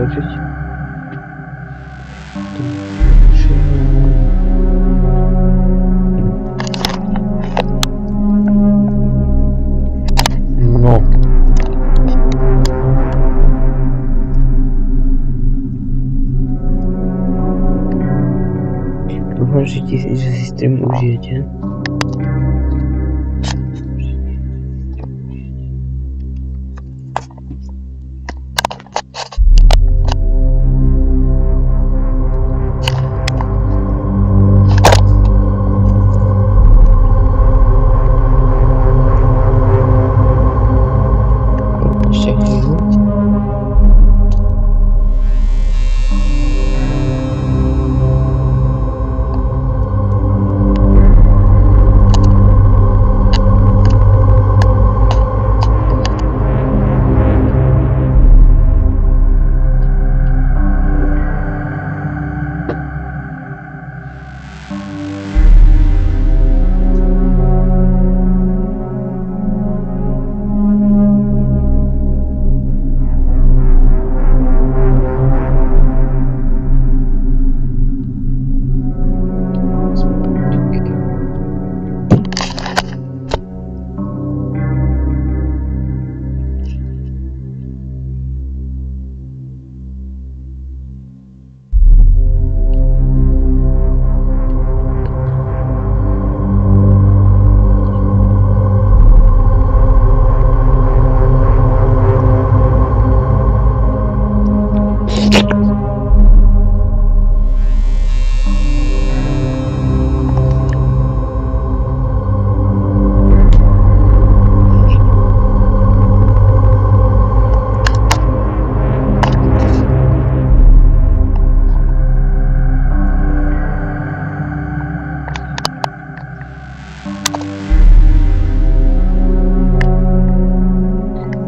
włączyć? No. Włączyć, że system już jedzie.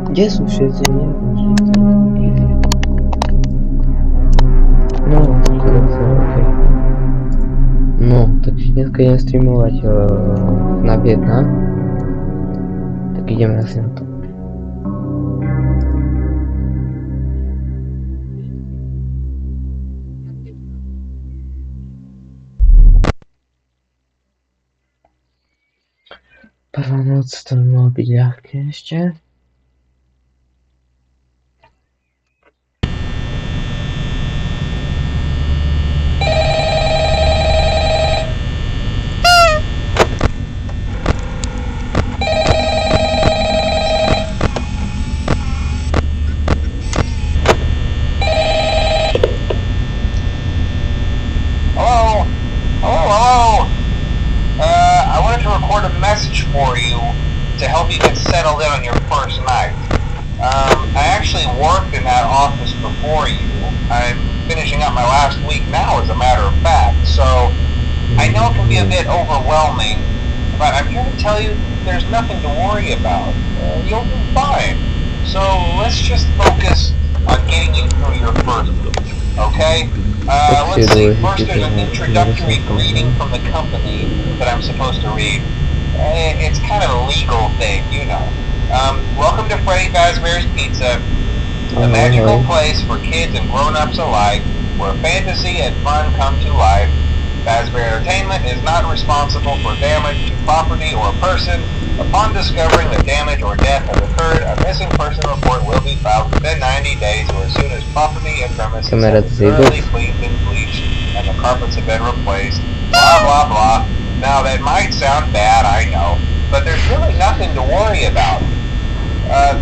Gdzie są siedzenie? No, okej. No, tak się nie skończyłem streamować na Wiedna. Tak idziemy raz na to. Parę noc to mobil jakieś. For you to help you get settled in on your first night. I actually worked in that office before you. I'm finishing up my last week now, as a matter of fact, so I know it can be a bit overwhelming, but I'm here to tell you there's nothing to worry about. You'll do fine. So let's just focus on getting you through your first week, okay? Let's see, first there's an introductory greeting from the company that I'm supposed to read. It's kind of a legal thing, you know. Welcome to Freddy Fazbear's Pizza, a magical place for kids and grown-ups alike, where fantasy and fun come to life. Fazbear Entertainment is not responsible for damage to property or person. Upon discovering that damage or death has occurred, a missing person report will be filed within 90 days or as soon as property and premises have been thoroughly cleaned and bleached and the carpets have been replaced. Blah, blah, blah. Now, that might sound bad, I know, but there's really nothing to worry about.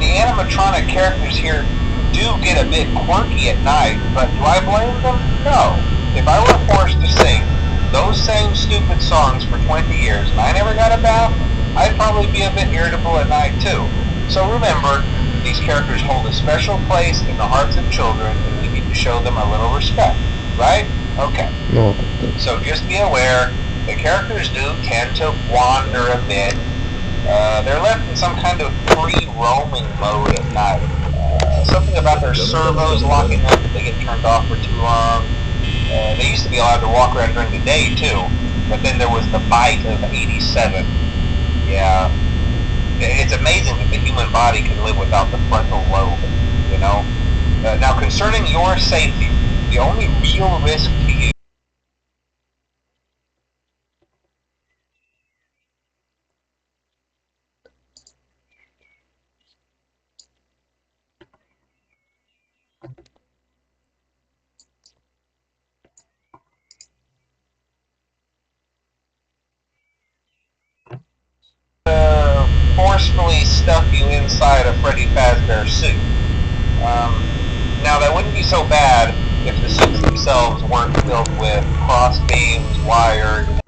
The animatronic characters here do get a bit quirky at night, but do I blame them? No. If I were forced to sing those same stupid songs for 20 years and I never got a bath, I'd probably be a bit irritable at night too. So remember, these characters hold a special place in the hearts of children and we need to show them a little respect, right? Okay. No. So just be aware, the characters do tend to wander a bit. They're left in some kind of free roaming mode at night. Something about their servos locking up if they get turned off for too long. They used to be allowed to walk around during the day too, but then there was the bite of 87. Yeah. It's amazing that the human body can live without the frontal lobe, you know? Now, concerning your safety, the only real risk to you forcefully stuff you inside a Freddy Fazbear suit. Now, that wouldn't be so bad if the suits themselves weren't filled with cross beams, wires, and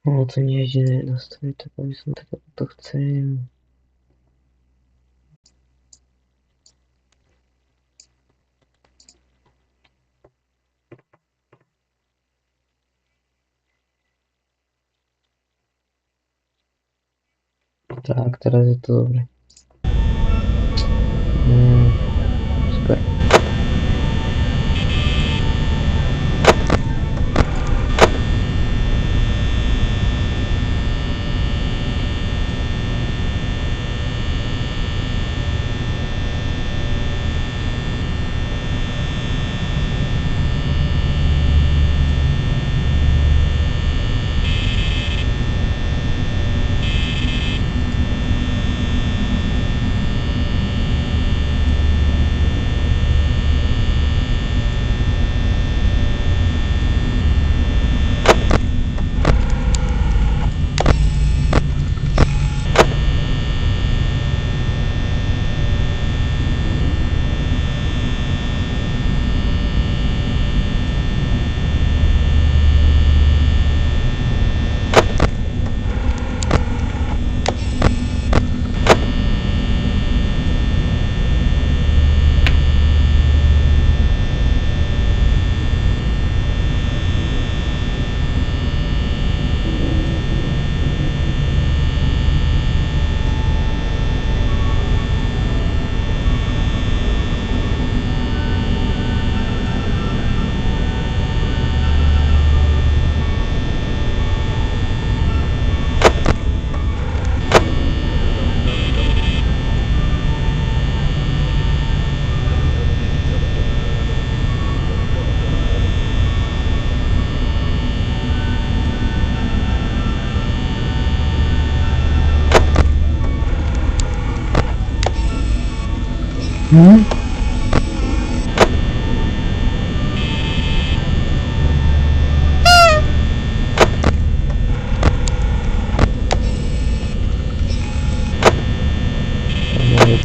O, to nieźle, nastroje to powiedzmy tego, to chcę. Tak, teraz jest to dobre. Super.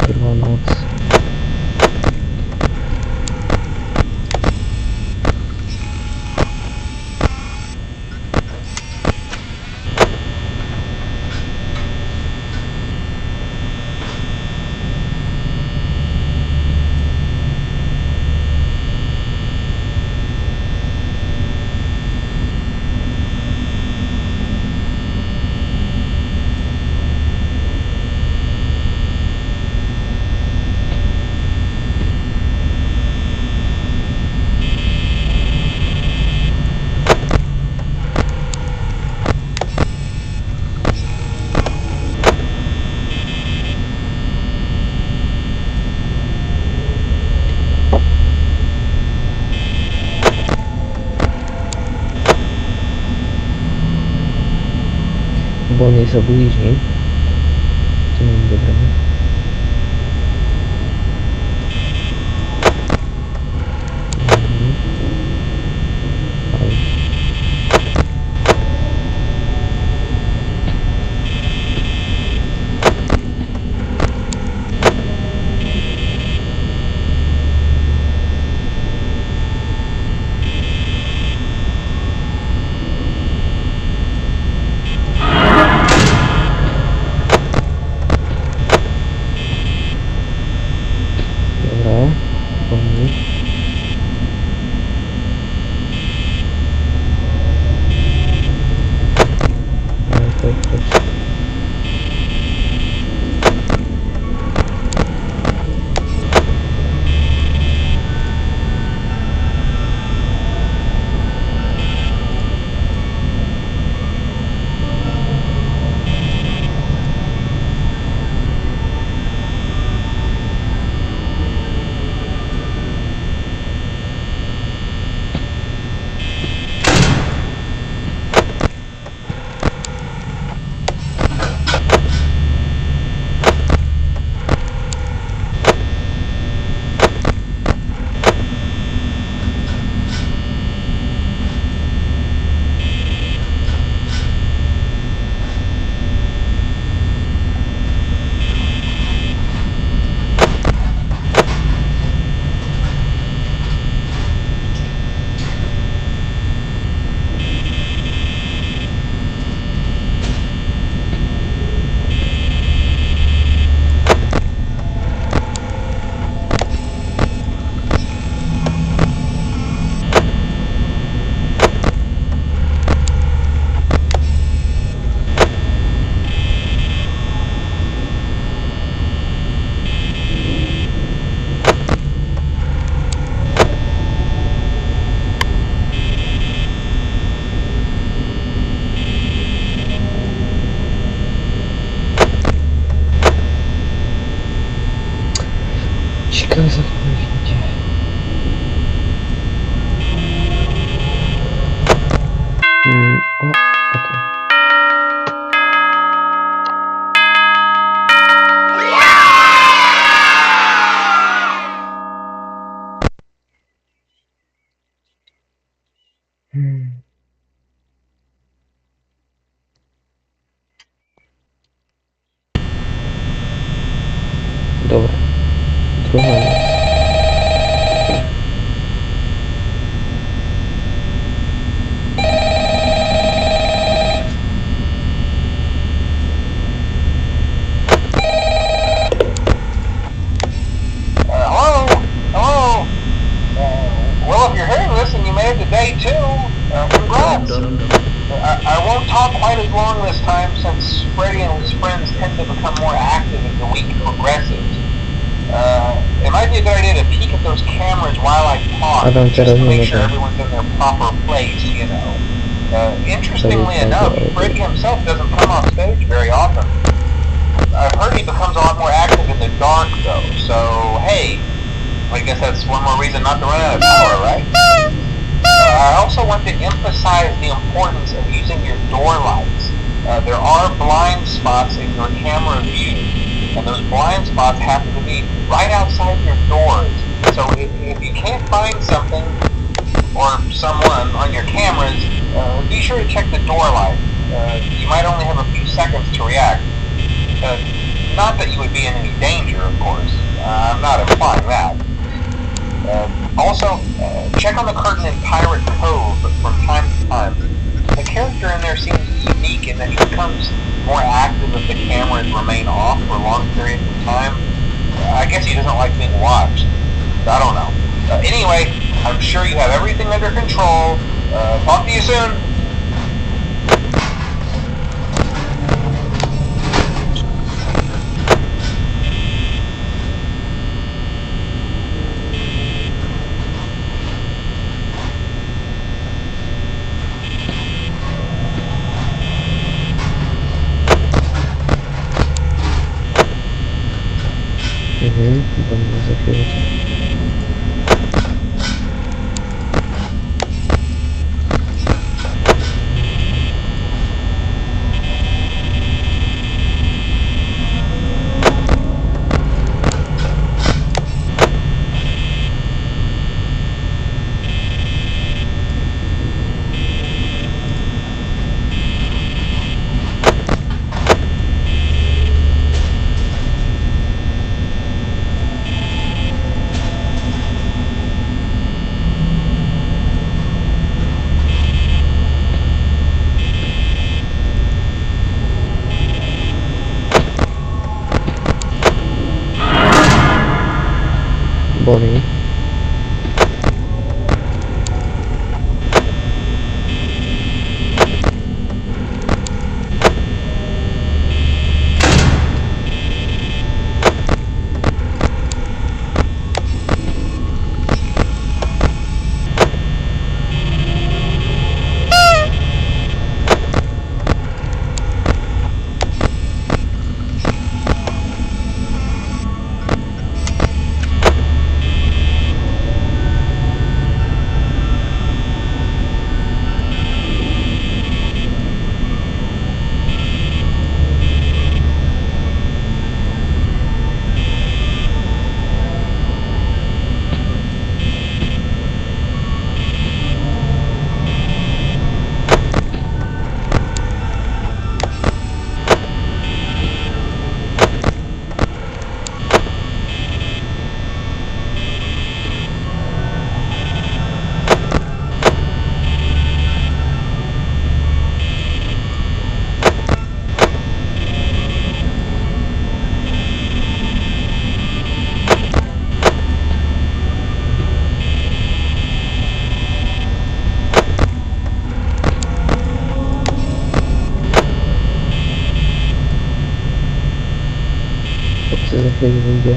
Kurwa noc. Bo on jest obliźni. To nie dobra. Oh, okay. Добре. Друга у нас. Hello? Hello? Well, if you're hearing this and you made it to day 2, congrats. I won't talk quite as long this time since Freddy and his friends tend to become more active as the week progresses. It might be a good idea to peek at those cameras while I talk, just to make sure everyone's in their proper place, you know. Interestingly enough, Freddy himself doesn't come off stage very often. I've heard he becomes a lot more active in the dark, though, so hey, I guess that's one more reason not to run out of power, right? I also want to emphasize the importance of using your door lights. There are blind spots in your camera view, and those blind spots happen to be right outside your doors. So if you can't find something or someone on your cameras, be sure to check the door light. You might only have a few seconds to react. Not that you would be in any danger, of course. I'm not implying that. Also, check on the curtain in Pirate Cove from time to time. The character in there seems unique in that he becomes more active if the cameras remain off for long periods of time. I guess he doesn't like being watched. I don't know. Anyway, I'm sure you have everything under control. Talk to you soon. Будем закрывать. Bobby. Закрыть везде.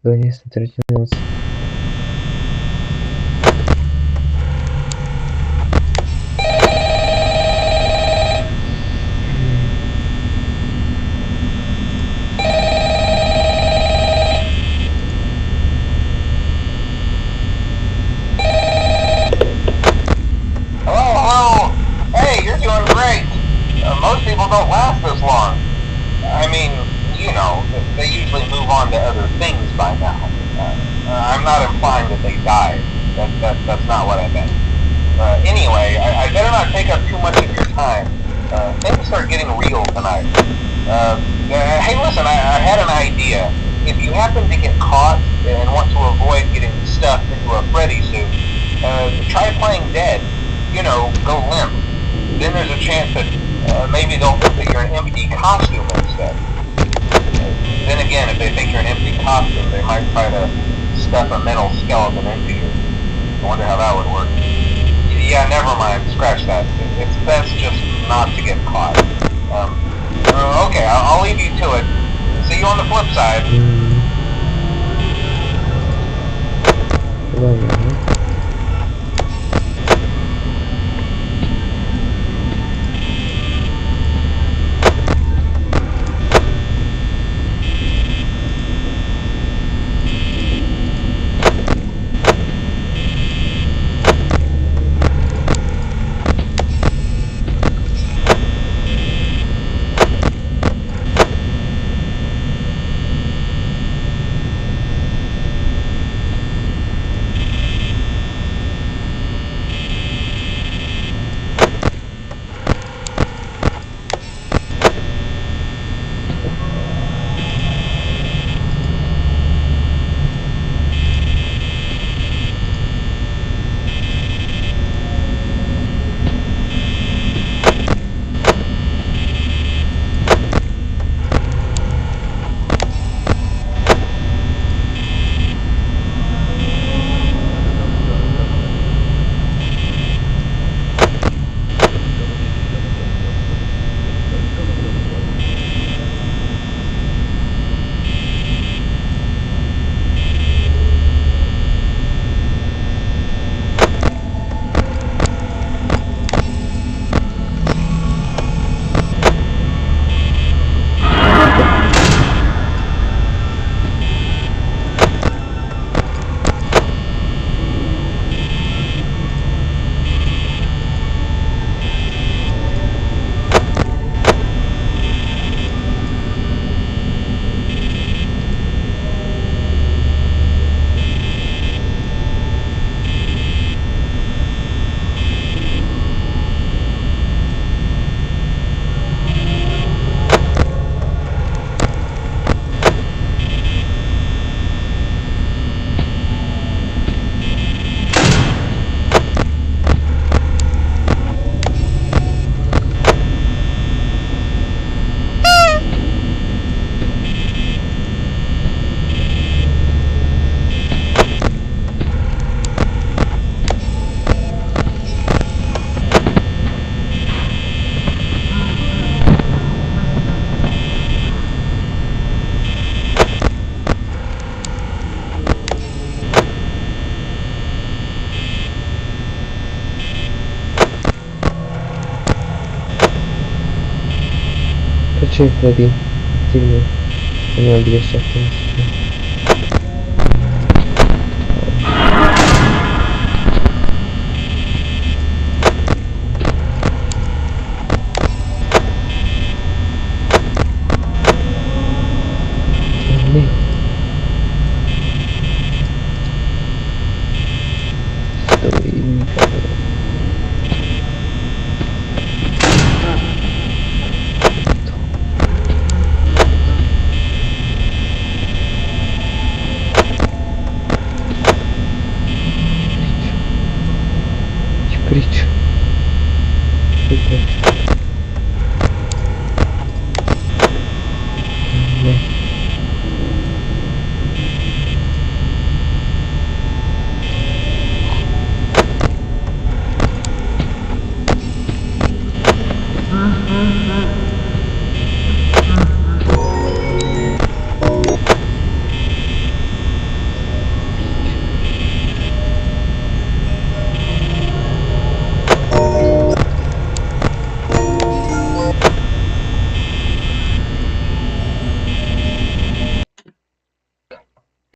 Ой, 23 noc. Hello? Hey, you're doing great. Most people don't last this long. I mean, you know, they usually move on to other things by now. I'm not implying that they died. That's not what I meant. Anyway, I better not take up too much of your time. Things start getting real tonight. Hey, listen, I had an idea. If you happen to get caught and want to avoid getting stuffed into a Freddy suit, try playing dead. You know, go limp. Then there's a chance that maybe they'll think that you're an empty costume instead. Then again, if they think you're an empty costume, they might try to stuff a mental skeleton into you. I wonder how that would work. Yeah, never mind. Scratch that. It's best just not to get caught. Okay, I'll leave you to it. See you on the flip side. Ладно. Czekaj, Freddy. Aktywny. To miał być jeszcze aktywny. Nie. Stoi mi kamerą. Pryć. Super. Nie.